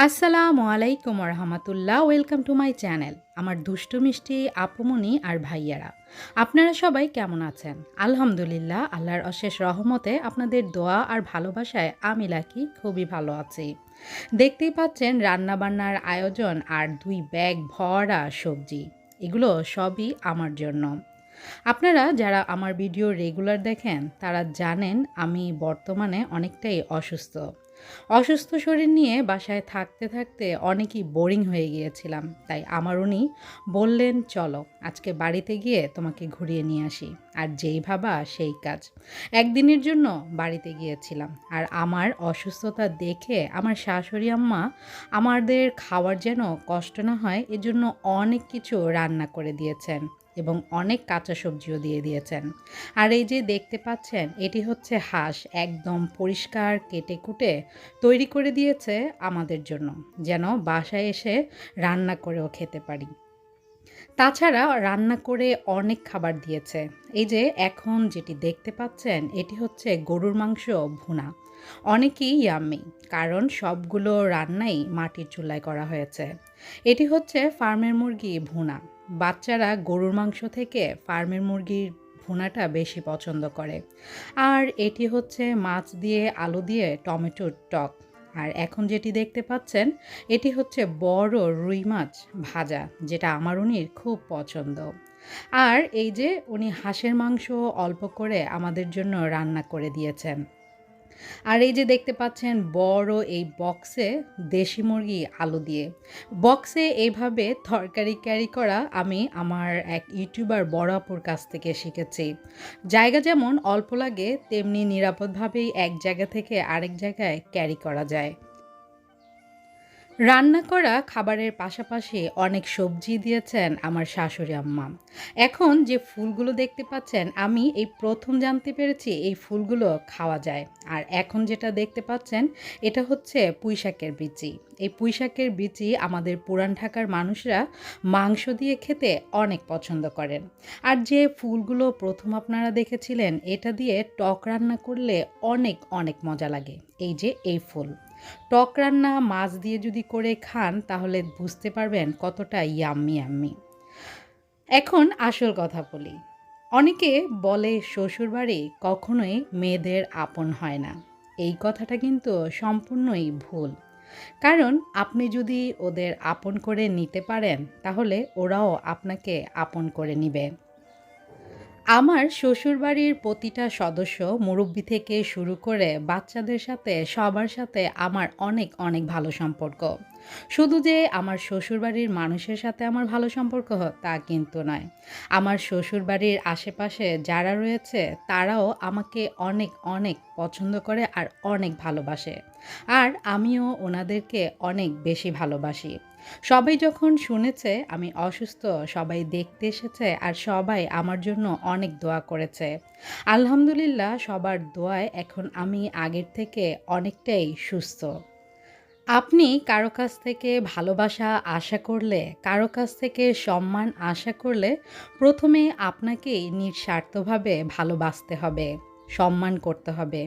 আসসালামু আলাইকুম রহমতুল্লাহ। Welcome to my channel. আমার দুষ্টু মিষ্টি আপুমনি আর ভাইয়ারা, আপনারা সবাই কেমন আছেন? আলহামদুলিল্লাহ, আল্লাহর অশেষ রহমতে আপনাদের দোয়া আর ভালোবাসায় আমি লাকি খুবই ভালো আছি। দেখতেই পাচ্ছেন রান্নাবান্নার আয়োজন আর 2 ব্যাগ ভরা সবজি। এগুলো সবই আমার জন্য। আপনারা যারা আমার ভিডিও রেগুলার দেখেন তারা জানেন আমি বর্তমানে অনেকটাই অসুস্থ। অসুস্থ শরীর নিয়ে বাসায় থাকতে থাকতে অনেকই বোরিং হয়ে গিয়েছিলাম। তাই আমার উনি বললেন, চলো আজকে বাড়িতে গিয়ে তোমাকে ঘুরিয়ে নিয়ে আসি। আর যেই ভাবা সেই কাজ। একদিনের জন্য বাড়িতে গিয়েছিলাম। আর আমার অসুস্থতা দেখে আমার শাশুড়ি আম্মা আমাদের খাওয়ার যেন কষ্ট না হয় এজন্য অনেক কিছু রান্না করে দিয়েছেন এবং অনেক কাঁচা সবজিও দিয়ে দিয়েছেন। আর এই যে দেখতে পাচ্ছেন, এটি হচ্ছে হাঁস, একদম পরিষ্কার কেটে কুটে তৈরি করে দিয়েছে আমাদের জন্য, যেন বাসায় এসে রান্না করেও খেতে পারি। তাছাড়া রান্না করে অনেক খাবার দিয়েছে। এই যে এখন যেটি দেখতে পাচ্ছেন, এটি হচ্ছে গরুর মাংস ভুনা। অনেকই ইয়াম্মি, কারণ সবগুলো রান্নাই মাটির চুলায় করা হয়েছে। এটি হচ্ছে ফার্মের মুরগি ভুনা। বাচ্চারা গরুর মাংস থেকে ফার্মের মুরগির ভুনাটা বেশি পছন্দ করে। আর এটি হচ্ছে মাছ দিয়ে আলু দিয়ে টমেটোর টক। আর এখন যেটি দেখতে পাচ্ছেন, এটি হচ্ছে বড় রুই মাছ ভাজা, যেটা আমার উনির খুব পছন্দ। আর এই যে উনি হাঁসের মাংস অল্প করে আমাদের জন্য রান্না করে দিয়েছেন। আর এই যে দেখতে পাচ্ছেন বড় এই বক্সে দেশি মুরগি আলু দিয়ে। বক্সে এইভাবে তরকারি ক্যারি করা আমি আমার এক ইউটিউবার বড় আপুর কাছ থেকে শিখেছি। জায়গা যেমন অল্প লাগে, তেমনি নিরাপদভাবেই এক জায়গা থেকে আরেক জায়গায় ক্যারি করা যায়। রান্না করা খাবারের পাশাপাশি অনেক সবজি দিয়েছেন আমার শাশুড়ি আম্মা। এখন যে ফুলগুলো দেখতে পাচ্ছেন, আমি এই প্রথম জানতে পেরেছি এই ফুলগুলো খাওয়া যায়। আর এখন যেটা দেখতে পাচ্ছেন, এটা হচ্ছে পুঁইশাকের বিচি। এই পুঁইশাকের বিচি আমাদের পুরান ঢাকার মানুষরা মাংস দিয়ে খেতে অনেক পছন্দ করেন। আর যে ফুলগুলো প্রথম আপনারা দেখেছিলেন, এটা দিয়ে টক রান্না করলে অনেক অনেক মজা লাগে। এই যে এই ফুল টক রান্না মাছ দিয়ে যদি করে খান তাহলে বুঝতে পারবেন কতটা ইয়াম্মি ইয়াম্মি। এখন আসল কথা বলি। অনেকে বলে শ্বশুরবাড়ি কখনোই মেয়েদের আপন হয় না। এই কথাটা কিন্তু সম্পূর্ণই ভুল। কারণ আপনি যদি ওদের আপন করে নিতে পারেন তাহলে ওরাও আপনাকে আপন করে নিবে। আমার শ্বশুরবাড়ির প্রতিটা সদস্য, মুরব্বি থেকে শুরু করে বাচ্চাদের সাথে সবার সাথে আমার অনেক অনেক ভালো সম্পর্ক। শুধু যে আমার শ্বশুরবাড়ির মানুষের সাথে আমার ভালো সম্পর্ক তা কিন্তু নয়। আমার শ্বশুরবাড়ির আশেপাশে যারা রয়েছে তারাও আমাকে অনেক অনেক পছন্দ করে আর অনেক ভালোবাসে। আর আমিও ওনাদেরকে অনেক বেশি ভালোবাসি। সবাই যখন শুনেছে আমি অসুস্থ, সবাই দেখতে এসেছে আর সবাই আমার জন্য অনেক দোয়া করেছে। আলহামদুলিল্লাহ, সবার দোয়ায় এখন আমি আগের থেকে অনেকটাই সুস্থ। আপনি কারো কাছ থেকে ভালোবাসা আশা করলে, কারো কাছ থেকে সম্মান আশা করলে প্রথমে আপনাকেই নিঃস্বার্থভাবে ভালোবাসতে হবে, সম্মান করতে হবে।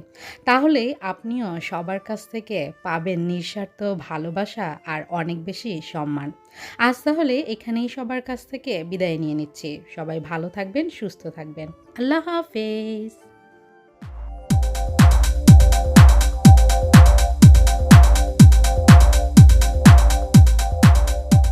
তাহলেই আপনিও সবার কাছ থেকে পাবেন নিঃস্বার্থ ভালোবাসা আর অনেক বেশি সম্মান। আজ তাহলে এখানেই সবার কাছ থেকে বিদায় নিয়ে নিচ্ছি। সবাই ভালো থাকবেন, সুস্থ থাকবেন। আল্লাহ হাফেজ।